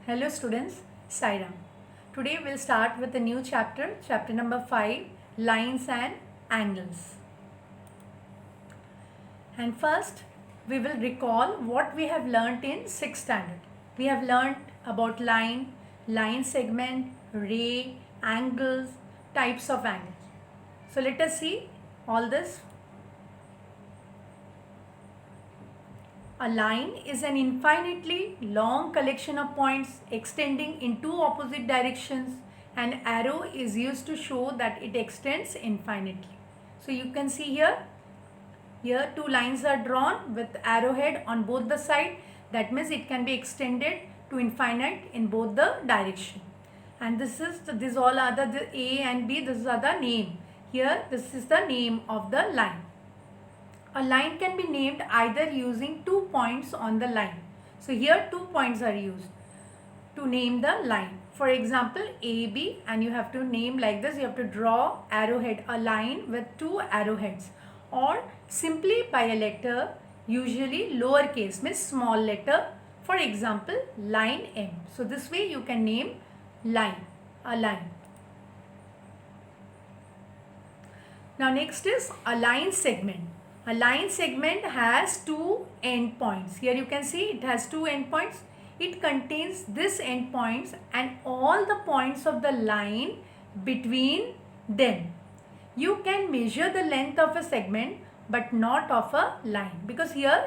Hello students, Sairam. Today we'll start with a new chapter, chapter number 5, Lines and Angles. And first, we will recall what we have learnt in 6th standard. We have learnt about line segment, ray, angles, types of angles. So let us see all this. A line is an infinitely long collection of points extending in two opposite directions. An arrow is used to show that it extends infinitely. So you can see here two lines are drawn with arrowhead on both the side. That means it can be extended to infinite in both the direction. And this all are the A and B, this are the name. Here this is the name of the line. A line can be named either using 2 points on the line. So here 2 points are used to name the line. For example, AB, and you have to name like this. You have to draw arrowhead, a line with 2 arrowheads, or simply by a letter, usually lowercase means small letter. For example, line M. So this way you can name line, a line. Now next is a line segment. A line segment has 2 endpoints. Here you can see it has 2 endpoints. It contains this endpoints and all the points of the line between them. You can measure the length of a segment but not of a line, because here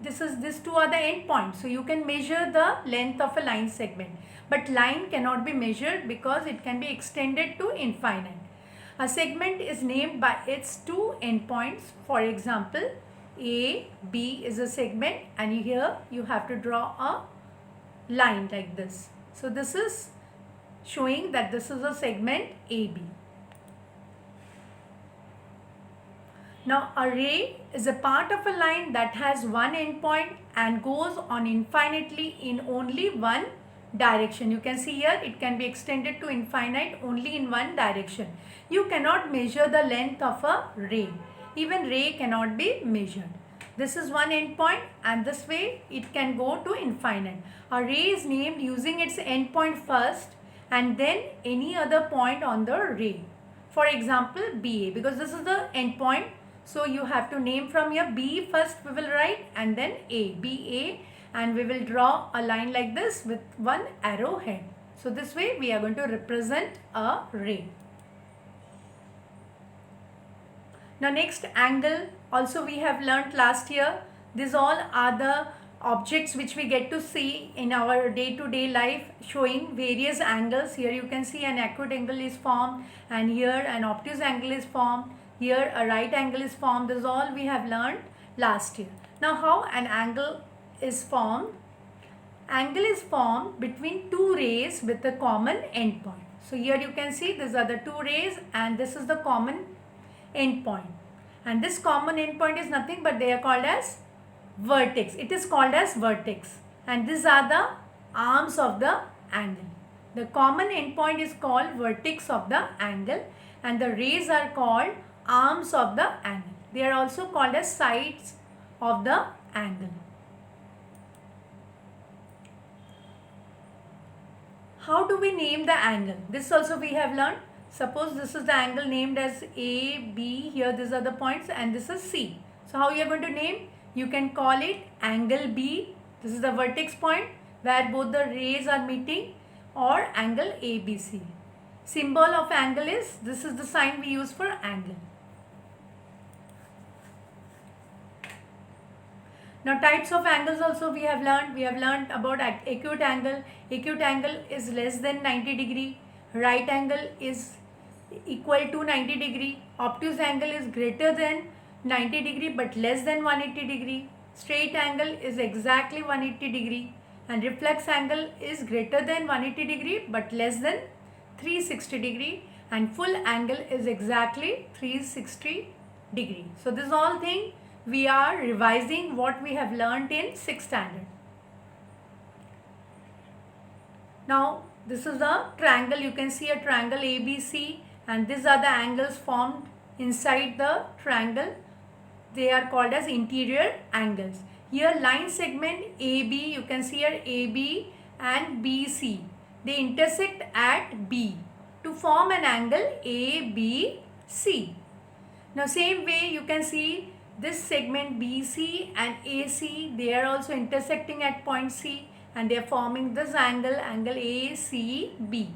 these two are the endpoints. So you can measure the length of a line segment, but line cannot be measured because it can be extended to infinite. A segment is named by its 2 endpoints. For example, A, B is a segment, and here you have to draw a line like this. So this is showing that this is a segment AB. Now a ray is a part of a line that has one endpoint and goes on infinitely in only one direction. You can see here it can be extended to infinite only in one direction. You cannot measure the length of a ray. Even ray cannot be measured. This is one endpoint and this way it can go to infinite. A ray is named using its endpoint first and then any other point on the ray. For example, BA, because this is the endpoint. So you have to name from here. B first we will write and then A, BA, and we will draw a line like this with one arrowhead. So this way we are going to represent a ray. Now next, angle. Also we have learnt last year. These all are the objects which we get to see in our day-to-day life, showing various angles. Here you can see an acute angle is formed, and here an obtuse angle is formed. Here a right angle is formed. This is all we have learnt last year. Now how an angle is formed? Angle is formed between two rays with a common endpoint. So here you can see these are the two rays and this is the common endpoint. And this common endpoint is nothing but they are called as vertex. It is called as vertex. And these are the arms of the angle. The common endpoint is called vertex of the angle and the rays are called arms of the angle. They are also called as sides of the angle. How do we name the angle? This also we have learned. Suppose this is the angle named as A, B. Here these are the points and this is C. So how you are going to name? You can call it angle B. This is the vertex point where both the rays are meeting, or angle ABC. Symbol of angle is, this is the sign we use for angle. Now types of angles also we have learned. We have learned about acute angle. Acute angle is less than 90 degree. Right angle is equal to 90 degree. Obtuse angle is greater than 90 degree but less than 180 degree. Straight angle is exactly 180 degree. And reflex angle is greater than 180 degree but less than 360 degree. And full angle is exactly 360 degree. So this all thing we are revising what we have learnt in 6th standard. Now this is a triangle. You can see a triangle ABC and these are the angles formed inside the triangle. They are called as interior angles. Here line segment AB, you can see here AB and BC, they intersect at B to form an angle ABC. Now same way you can see this segment BC and AC, they are also intersecting at point C and they are forming this angle ACB.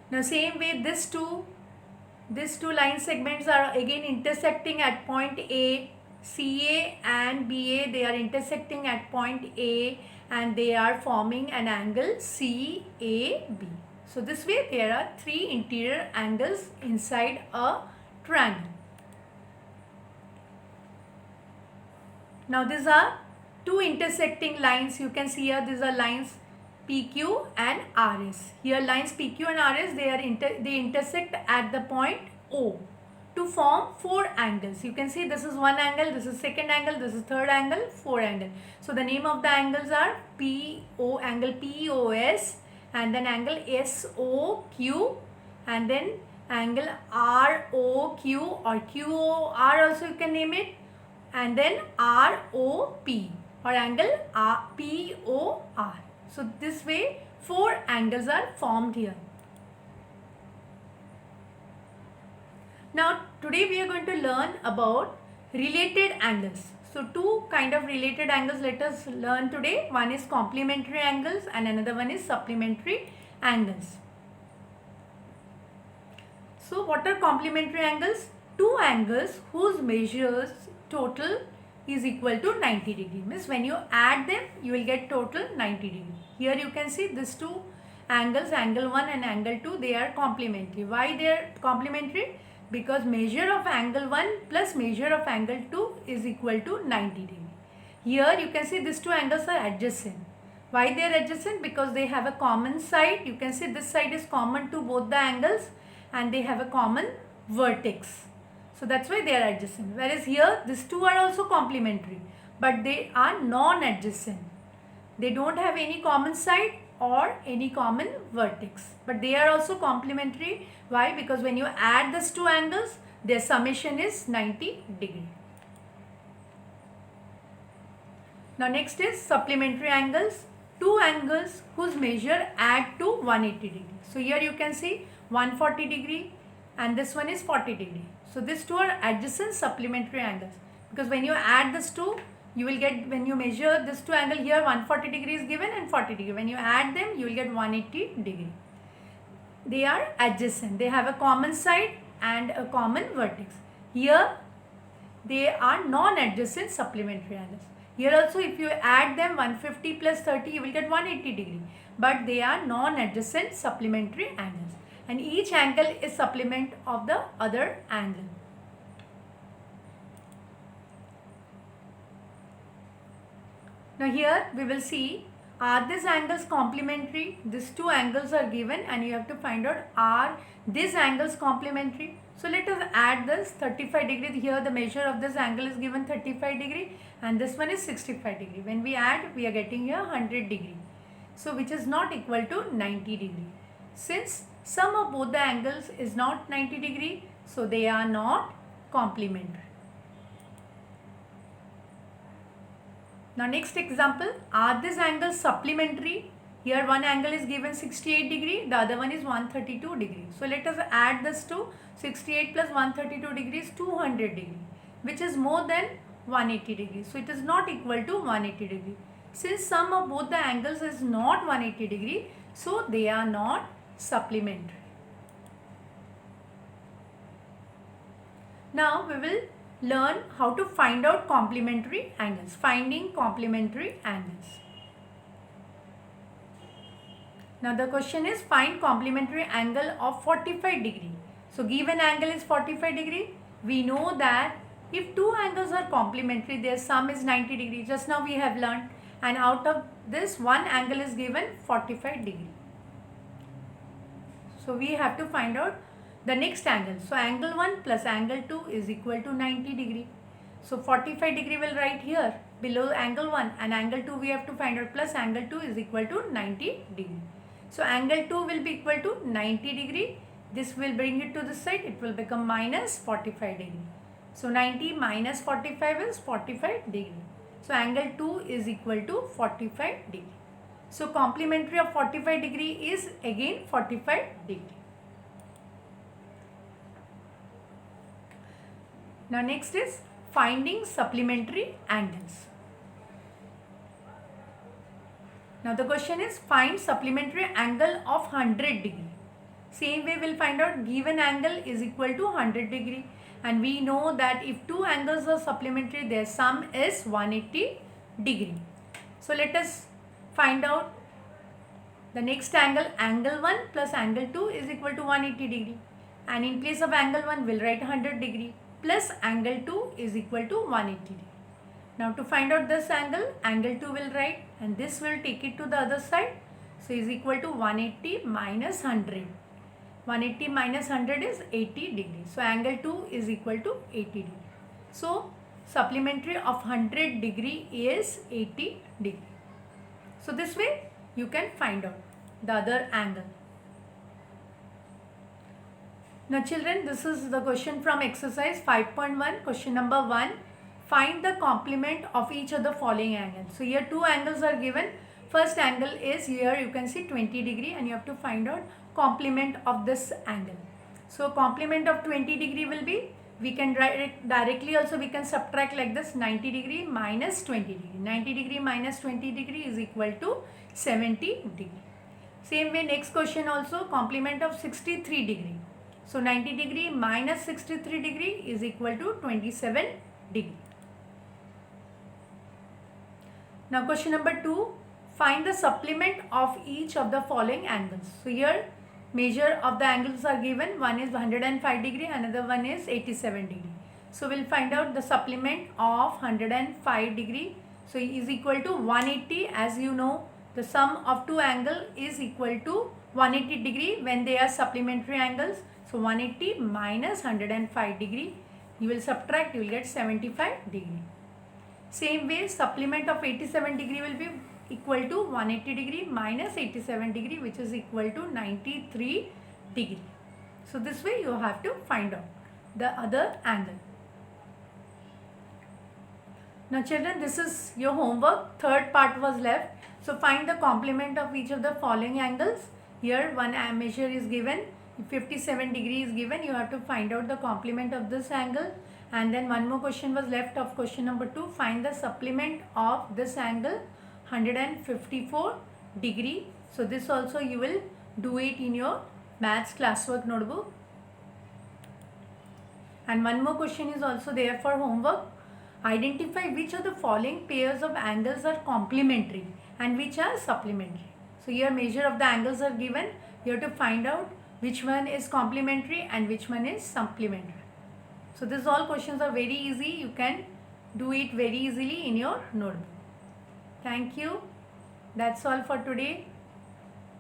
Now same way these two line segments are again intersecting at point A. CA and BA, they are intersecting at point A and they are forming an angle CAB. So this way there are three interior angles inside a triangle. Now these are two intersecting lines. You can see here these are lines PQ and RS. Here lines PQ and RS, they intersect at the point O to form four angles. You can see this is one angle, this is second angle, this is third angle, fourth angle. So the name of the angles are angle POS, and then angle SOQ, and then angle ROQ or QOR also you can name it, and then ROP or angle POR. So this way four angles are formed here. Now today we are going to learn about related angles. So two kind of related angles let us learn today. One is complementary angles and another one is supplementary angles. So what are complementary angles? Two angles whose measures total is equal to 90 degree. Means when you add them you will get total 90 degree. Here you can see these two angles, angle 1 and angle 2, they are complementary. Why they are complementary? Because measure of angle 1 plus measure of angle 2 is equal to 90 degree. Here you can see these two angles are adjacent. Why they are adjacent? Because they have a common side. You can see this side is common to both the angles and they have a common vertex. So that's why they are adjacent. Whereas here these two are also complementary but they are non-adjacent. They don't have any common side or any common vertex, but they are also complementary. Why? Because when you add these two angles their summation is 90 degree. Now next is supplementary angles. Two angles whose measure add to 180 degree. So here you can see 140 degree and this one is 40 degree. So these two are adjacent supplementary angles because when you add these two you will get, when you measure this two angle here 140 degree is given and 40 degree. When you add them you will get 180 degree. They are adjacent. They have a common side and a common vertex. Here they are non-adjacent supplementary angles. Here also if you add them 150 plus 30 you will get 180 degree. But they are non-adjacent supplementary angles. And each angle is supplement of the other angle. Now here we will see, are these angles complementary? These two angles are given and you have to find out, are these angles complementary? So let us add this 35 degree. Here the measure of this angle is given 35 degree and this one is 65 degree. When we add we are getting here 100 degree. So which is not equal to 90 degree. Since sum of both the angles is not 90 degree, so they are not complementary. Now next example, are these angles supplementary? Here one angle is given 68 degree, the other one is 132 degree. So let us add this to 68 plus 132 degree is 200 degree, which is more than 180 degree. So it is not equal to 180 degree. Since sum of both the angles is not 180 degree, so they are not supplementary. Now we will learn how to find out complementary angles. Finding complementary angles. Now the question is, find complementary angle of 45 degree. So given angle is 45 degree. We know that if two angles are complementary, their sum is 90 degree. Just now we have learned, and out of this one angle is given 45 degree. So we have to find out the next angle. So angle 1 plus angle 2 is equal to 90 degree. So 45 degree will write here below angle 1, and angle 2 we have to find out, plus angle 2 is equal to 90 degree. So angle 2 will be equal to 90 degree. This will bring it to this side. It will become minus 45 degree. So 90 minus 45 is 45 degree. So angle 2 is equal to 45 degree. So complementary of 45 degree is again 45 degree. Now next is finding supplementary angles. Now the question is find supplementary angle of 100 degree. Same way we'll find out given angle is equal to 100 degree, and we know that if two angles are supplementary their sum is 180 degree. So let us find out the next angle. Angle 1 plus angle 2 is equal to 180 degree, and in place of angle 1 we'll write 100 degree plus angle 2 is equal to 180 degree. Now to find out this angle, angle 2 will write, and this will take it to the other side. So is equal to 180 minus 100. 180 minus 100 is 80 degree. So angle 2 is equal to 80 degree. So supplementary of 100 degree is 80 degree. So this way you can find out the other angle. Now children, this is the question from exercise 5.1. Question number 1. Find the complement of each of the following angles. So here two angles are given. First angle is here, you can see 20 degree, and you have to find out complement of this angle. So complement of 20 degree will be, we can directly also we can subtract like this, 90 degree minus 20 degree. 90 degree minus 20 degree is equal to 70 degree. Same way next question also, complement of 63 degree. So 90 degree minus 63 degree is equal to 27 degree. Now question number 2, find the supplement of each of the following angles. So here measure of the angles are given. One is 105 degree, another one is 87 degree. So we'll find out the supplement of 105 degree. So is equal to 180. As you know, the sum of two angles is equal to 180 degree when they are supplementary angles. So 180 minus 105 degree, you will subtract, you will get 75 degree. Same way supplement of 87 degree will be equal to 180 degree minus 87 degree, which is equal to 93 degree. So this way you have to find out the other angle. Now children, this is your homework. Third part was left. So find the complement of each of the following angles. Here one measure is given. 57 degree is given. You have to find out the complement of this angle. And then one more question was left of question number 2. Find the supplement of this angle, 154 degree. So this also you will do it in your maths classwork notebook. And one more question is also there for homework. Identify which of the following pairs of angles are complementary and which are supplementary. So here measure of the angles are given. You have to find out which one is complementary and which one is supplementary. So these all questions are very easy. You can do it very easily in your notebook. Thank you. That's all for today.